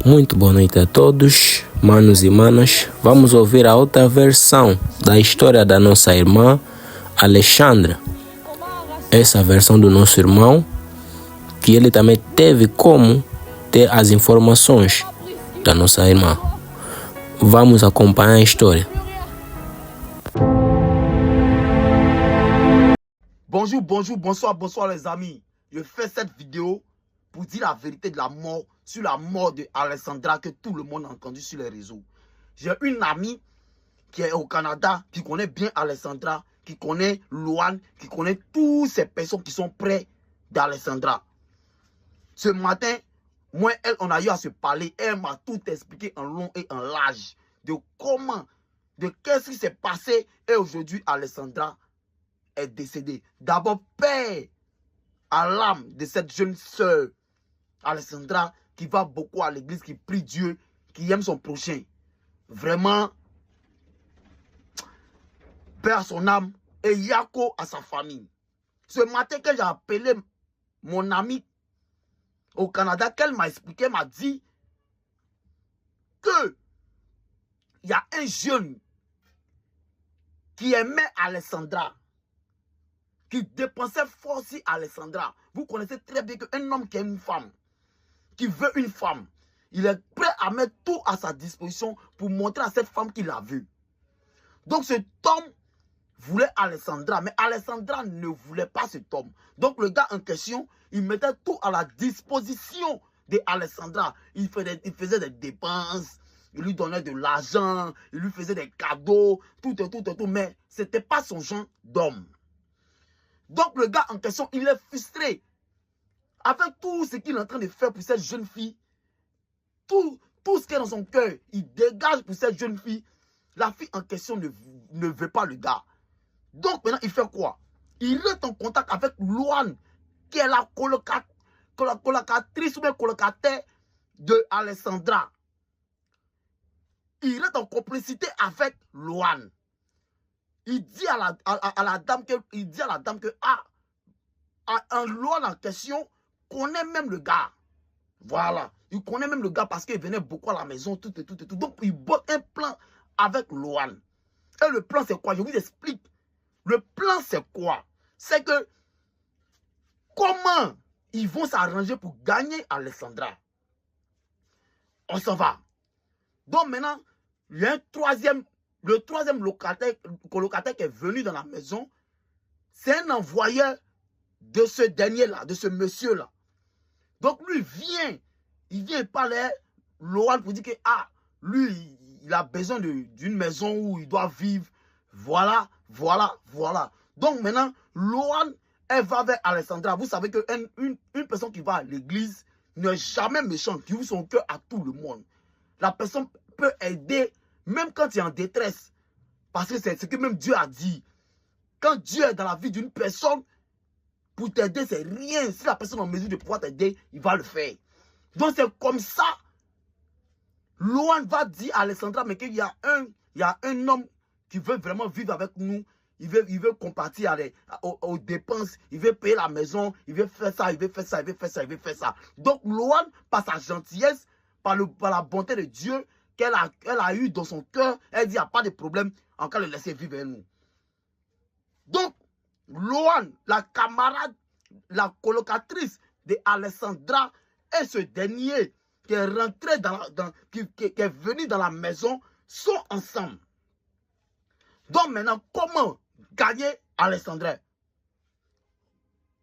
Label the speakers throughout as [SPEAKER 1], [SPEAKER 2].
[SPEAKER 1] Muito boa noite a todos, manos e manas. Vamos ouvir a outra versão da história da nossa irmã Alexandra. Essa versão do nosso irmão, que ele também teve como ter as informações da nossa irmã. Vamos acompanhar a história.
[SPEAKER 2] Bonjour, bonjour, bonsoir, bonsoir les amis. Je fais cette vidéo pour dire la vérité de la mort, sur la mort de Alexandra que tout le monde a entendu sur les réseaux. J'ai une amie qui est au Canada, qui connaît bien Alexandra, qui connaît Luan, qui connaît toutes ces personnes qui sont près d'Alexandra. Ce matin, moi, elle, on a eu à se parler. Elle m'a tout expliqué en long et en large de comment, de qu'est-ce qui s'est passé. Et aujourd'hui, Alexandra est décédée. D'abord, paix à l'âme de cette jeune sœur, Alexandra, qui va beaucoup à l'église, qui prie Dieu, qui aime son prochain. Vraiment, paix à son âme et Yako à sa famille. Ce matin, quand j'ai appelé mon amie au Canada, qu'elle m'a expliqué, m'a dit que il y a un jeune qui aimait Alexandra, qui dépensait fort sur Alexandra. Vous connaissez très bien qu'un homme qui aime une femme, qui veut une femme, il est prêt à mettre tout à sa disposition pour montrer à cette femme qu'il a vu. Donc cet homme voulait Alexandra, mais Alexandra ne voulait pas cet homme. Donc le gars en question, il mettait tout à la disposition de Alexandra. Il faisait des dépenses, il lui donnait de l'argent, il lui faisait des cadeaux, tout, mais ce n'était pas son genre d'homme. Donc le gars en question, il est frustré. Avec tout ce qu'il est en train de faire pour cette jeune fille, tout ce qui est dans son cœur, il dégage pour cette jeune fille. La fille en question ne veut pas le gars. Donc maintenant, il fait quoi? Il reste en contact avec Luan, qui est la colocatrice ou bien colocataire de Alexandra. Il reste en complicité avec Luan. Il dit à la dame que, un Luan en question connaît même le gars. Voilà. Il connaît même le gars parce qu'il venait beaucoup à la maison, tout. Donc, il botte un plan avec Luan. Et le plan, c'est quoi? Je vous explique. Le plan, c'est quoi? C'est que comment ils vont s'arranger pour gagner Alexandra. On s'en va. Donc maintenant, il y a le troisième colocataire qui est venu dans la maison. C'est un envoyeur de ce dernier-là, de ce monsieur-là. Donc lui il vient parler Luan pour dire que lui, il a besoin d'une maison où il doit vivre. Voilà. Donc maintenant, Luan, elle va vers Alexandra. Vous savez qu'une personne qui va à l'église n'est jamais méchante, qui ouvre son cœur à tout le monde. La personne peut aider même quand il est en détresse. Parce que c'est ce que même Dieu a dit. Quand Dieu est dans la vie d'une personne, pour t'aider, c'est rien. Si la personne est en mesure de pouvoir t'aider, il va le faire. Donc c'est comme ça. Luan va dire à Alexandra, mais qu'il y a un homme qui veut vraiment vivre avec nous. Il veut compartir aux dépenses. Il veut payer la maison. Il veut faire ça, il veut faire ça. Donc Luan, par sa gentillesse, par la bonté de Dieu qu'elle a eu dans son cœur, elle dit, il n'y a pas de problème, en cas de laisser vivre avec nous. Donc, Luan, la camarade, la colocatrice de Alexandra, et ce dernier qui est rentré qui est venu dans la maison, sont ensemble. Donc maintenant, comment gagner Alexandra?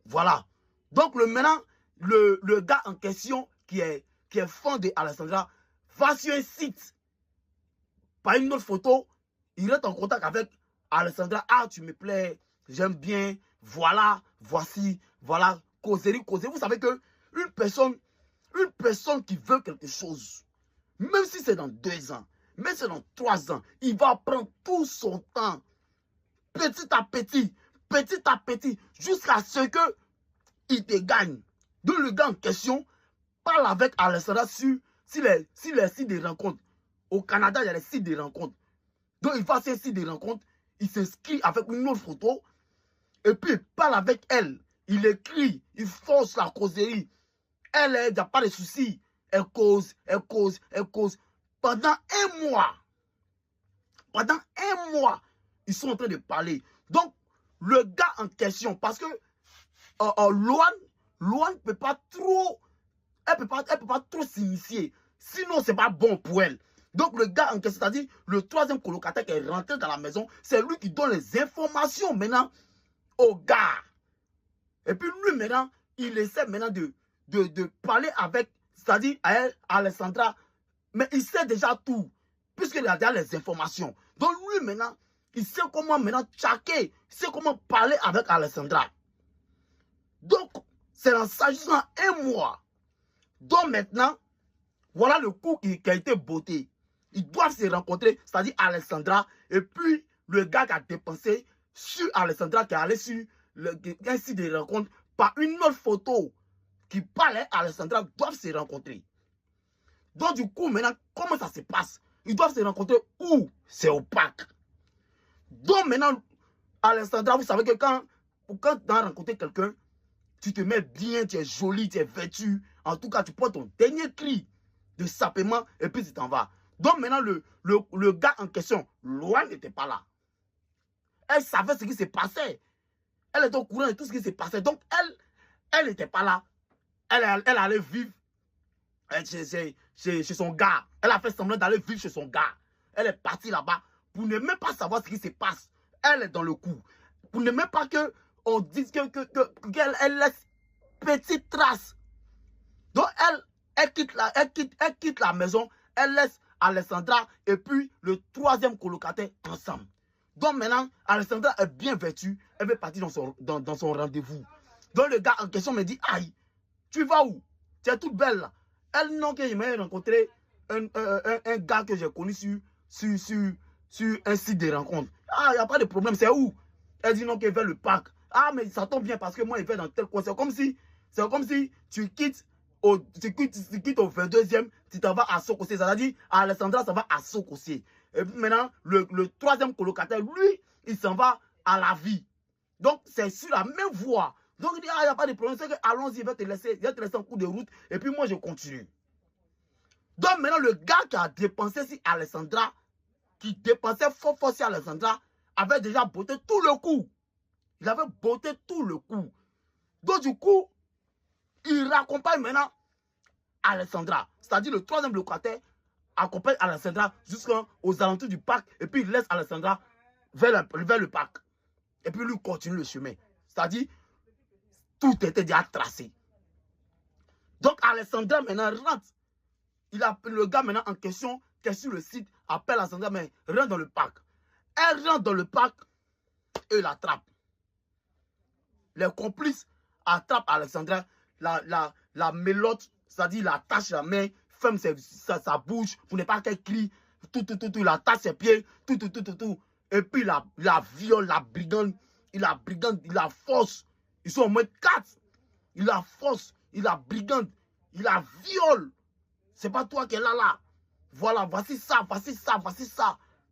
[SPEAKER 2] Voilà. Donc maintenant, le gars en question qui est fan de Alexandra va sur un site. Par une autre photo, il est en contact avec Alexandra. Tu me plais, j'aime bien, voilà, voici, voilà, causerie. Vous savez que une personne qui veut quelque chose, même si c'est dans 2 ans, même si c'est dans 3 ans, il va prendre tout son temps, petit à petit, jusqu'à ce que il te gagne. Donc le gars en question parle avec Alexandra sur les sites de rencontres. Au Canada, il y a les sites de rencontres. Donc il va sur un site de rencontres, il s'inscrit avec une autre photo, et puis il parle avec elle. Il écrit, il force la causerie. Elle, il n'y a pas de souci. Elle cause. Pendant un mois, ils sont en train de parler. Donc, le gars en question, parce que Loane ne peut pas trop, elle peut pas trop s'initier. Sinon, c'est pas bon pour elle. Donc, le gars en question, c'est-à-dire le troisième colocataire qui est rentré dans la maison, c'est lui qui donne les informations maintenant au gars. Et puis lui, maintenant, il essaie maintenant de parler avec, c'est-à-dire à elle, Alessandra. Mais il sait déjà tout, puisqu'il a déjà les informations. Donc lui, maintenant, il sait comment maintenant checker, il sait comment parler avec Alessandra. Donc, c'est en s'agissant un mois. Donc maintenant, voilà le coup qui a été botté. Ils doivent se rencontrer, c'est-à-dire Alessandra, et puis le gars qui a dépensé sur Alessandra, qui est allé sur un site de rencontre, par une autre photo qui parlait à Alessandra, doivent se rencontrer. Donc du coup, maintenant, comment ça se passe? Ils doivent se rencontrer où? C'est opaque. Donc maintenant, Alessandra, vous savez que quand tu as rencontré quelqu'un, tu te mets bien, tu es jolie, tu es vêtue. En tout cas, tu prends ton dernier cri de sapement et puis tu t'en vas. Donc maintenant, le gars en question, Loane n'était pas là. Elle savait ce qui se passait. Elle était au courant de tout ce qui se passait. Donc elle n'était pas là. Elle allait vivre chez son gars. Elle a fait semblant d'aller vivre chez son gars. Elle est partie là-bas pour ne même pas savoir ce qui se passe. Elle est dans le coup. Pour ne même pas qu'on dise qu'elle laisse petite trace. Donc elle quitte la maison. Elle laisse Alessandra et puis le troisième colocataire ensemble. Donc maintenant, Alessandra est bien vêtue. Elle veut partir dans son rendez-vous. Donc le gars en question me dit, aïe, tu vas où? Tu es toute belle là. Elle, non, qu'il m'a rencontré un gars que j'ai connu sur un site de rencontre. Ah, il n'y a pas de problème, c'est où? Elle dit non, qu'elle va le parc. Ah, mais ça tombe bien parce que moi, il va dans tel coin. C'est comme si tu quittes au 22e, tu t'en vas à Sokosé. Ça veut dire, Alessandra, ça va à Sokosé. Et puis maintenant, le troisième colocataire, lui, il s'en va à la vie. Donc, c'est sur la même voie. Donc, il dit, ah, il n'y a pas de problème. C'est que, allons-y, il va te laisser un coup de route. Et puis, moi, je continue. Donc, maintenant, le gars qui a dépensé sur Alessandra, qui dépensait fort sur Alessandra, avait déjà botté tout le coup. Il avait botté tout le coup. Donc, du coup, il raccompagne maintenant Alessandra. C'est-à-dire, le troisième locataire accompagne Alessandra jusqu'aux alentours du parc. Et puis, il laisse Alessandra vers le parc. Et puis, lui continue le chemin. C'est-à-dire, tout était déjà tracé. Donc, Alessandra maintenant rentre. Le gars maintenant en question, qui est sur le site, appelle Alessandra, mais rentre dans le parc. Elle rentre dans le parc et l'attrape. Les complices attrapent Alessandra, la mélotte, c'est-à-dire la tâche la main, ferme sa bouche pour ne pas qu'elle crie, tout, il attache ses pieds, tout. Et puis la viole, la brigande, il la force. Ils sont au moins 4. Il la force, il la brigande, il la viole. C'est pas toi qui es là. Voilà, voici ça.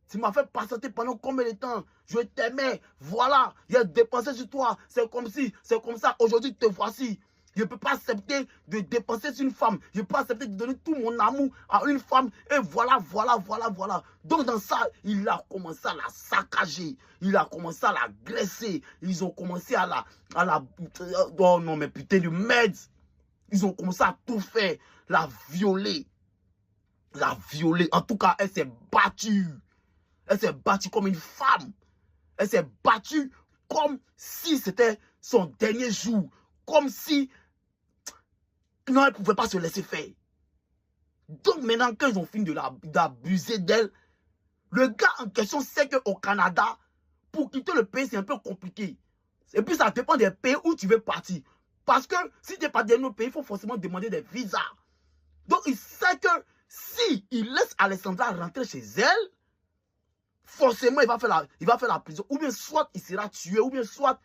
[SPEAKER 2] Tu m'as fait patienter pendant combien de temps? Je t'aimais. Voilà, il a dépensé sur toi. C'est comme ça. Aujourd'hui, te voici. Je ne peux pas accepter de dépenser sur une femme. Je ne peux pas accepter de donner tout mon amour à une femme. Et voilà. Donc dans ça, il a commencé à la saccager. Il a commencé à la graisser. Ils ont commencé à la... Oh non, mais putain de merde. Ils ont commencé à tout faire. La violer. En tout cas, elle s'est battue. Elle s'est battue comme une femme. Elle s'est battue comme si c'était son dernier jour. Comme si... Non, elle ne pouvait pas se laisser faire. Donc maintenant, quand ils ont fini d'abuser d'elle, le gars en question sait qu'au Canada, pour quitter le pays, c'est un peu compliqué. Et puis ça dépend des pays où tu veux partir. Parce que si tu n'es pas dans nos pays, il faut forcément demander des visas. Donc il sait que si il laisse Alessandra rentrer chez elle, forcément il va faire la prison. Ou bien soit il sera tué, ou bien soit,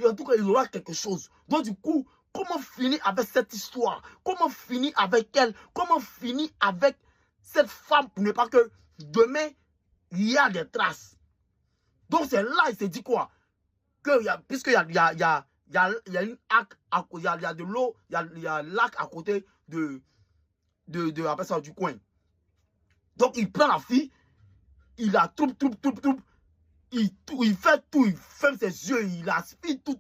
[SPEAKER 2] en tout cas, il aura quelque chose. Donc du coup, comment finir avec cette histoire? Comment finir avec elle? Comment finir avec cette femme pour ne pas que demain, il y a des traces? Donc c'est là, il s'est dit quoi? Puisqu'il y a une lac, il y a de l'eau, il y a un lac à côté de après ça, du coin. Donc, il prend la fille, il la troupe. Il fait tout, il ferme ses yeux, il aspire tout,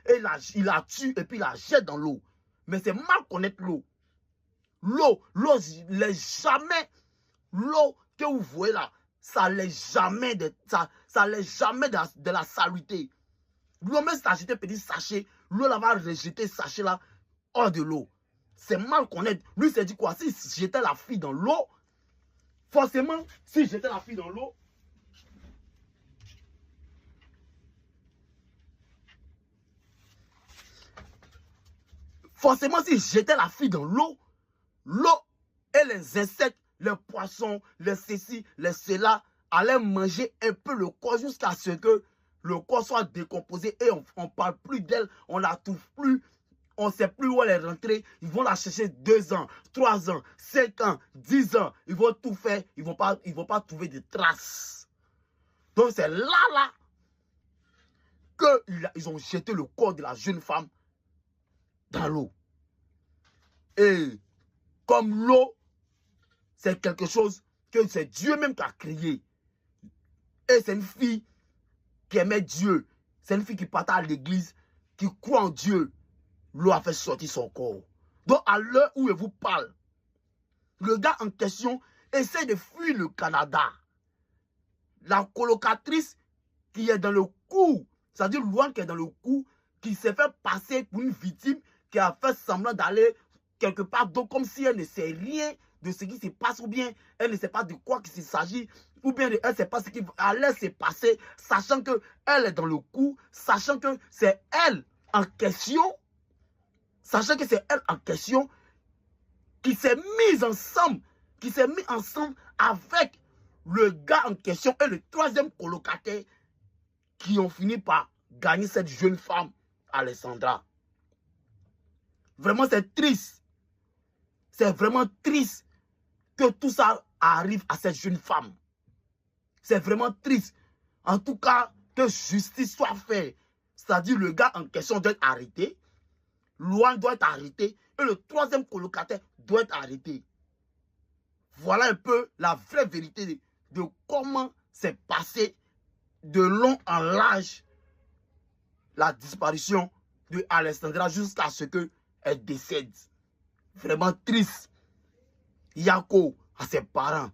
[SPEAKER 2] et il la tue, et puis il la jette dans l'eau. Mais c'est mal connaître l'eau. L'eau, jamais, l'eau que vous voyez là, ça n'est jamais de la saluté. L'eau même s'acheter petit sachet, l'eau là va rejeter sachet là hors de l'eau. C'est mal connaître. Lui s'est dit quoi? Si j'étais la fille dans l'eau, forcément, si j'étais la fille dans l'eau, si j'étais la fille dans l'eau, l'eau et les insectes, les poissons, les ceci, les cela, allaient manger un peu le corps jusqu'à ce que le corps soit décomposé et on ne parle plus d'elle, on ne la trouve plus, on ne sait plus où elle est rentrée. Ils vont la chercher 2 ans, 3 ans, 5 ans, 10 ans. Ils vont tout faire, ils vont pas trouver de traces. Donc c'est là qu'ils ont jeté le corps de la jeune femme dans l'eau. Et comme l'eau, c'est quelque chose que c'est Dieu même qui a créé. Et c'est une fille qui aimait Dieu. C'est une fille qui partait à l'église, qui croit en Dieu. L'eau a fait sortir son corps. Donc à l'heure où je vous parle, le gars en question essaie de fuir le Canada. La colocatrice qui est dans le coup, c'est-à-dire Louane qui est dans le coup, qui s'est fait passer pour une victime, qui a fait semblant d'aller quelque part, donc comme si elle ne sait rien de ce qui se passe, ou bien elle ne sait pas de quoi il s'agit, ou bien elle ne sait pas ce qui allait se passer, sachant qu'elle est dans le coup, sachant que c'est elle en question, qui s'est mise ensemble, avec le gars en question et le troisième colocataire qui ont fini par gagner cette jeune femme, Alessandra. Vraiment, c'est triste. C'est vraiment triste que tout ça arrive à cette jeune femme. C'est vraiment triste. En tout cas, que justice soit faite. C'est-à-dire le gars en question doit être arrêté. Louane doit être arrêté. Et le troisième colocataire doit être arrêté. Voilà un peu la vraie vérité de comment s'est passé de long en large la disparition de Alessandra jusqu'à ce qu'elle décède. Vraiment triste. Yako à ses parents.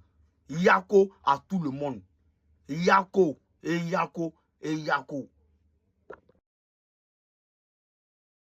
[SPEAKER 2] Yako à tout le monde. Yako et Yako et Yako.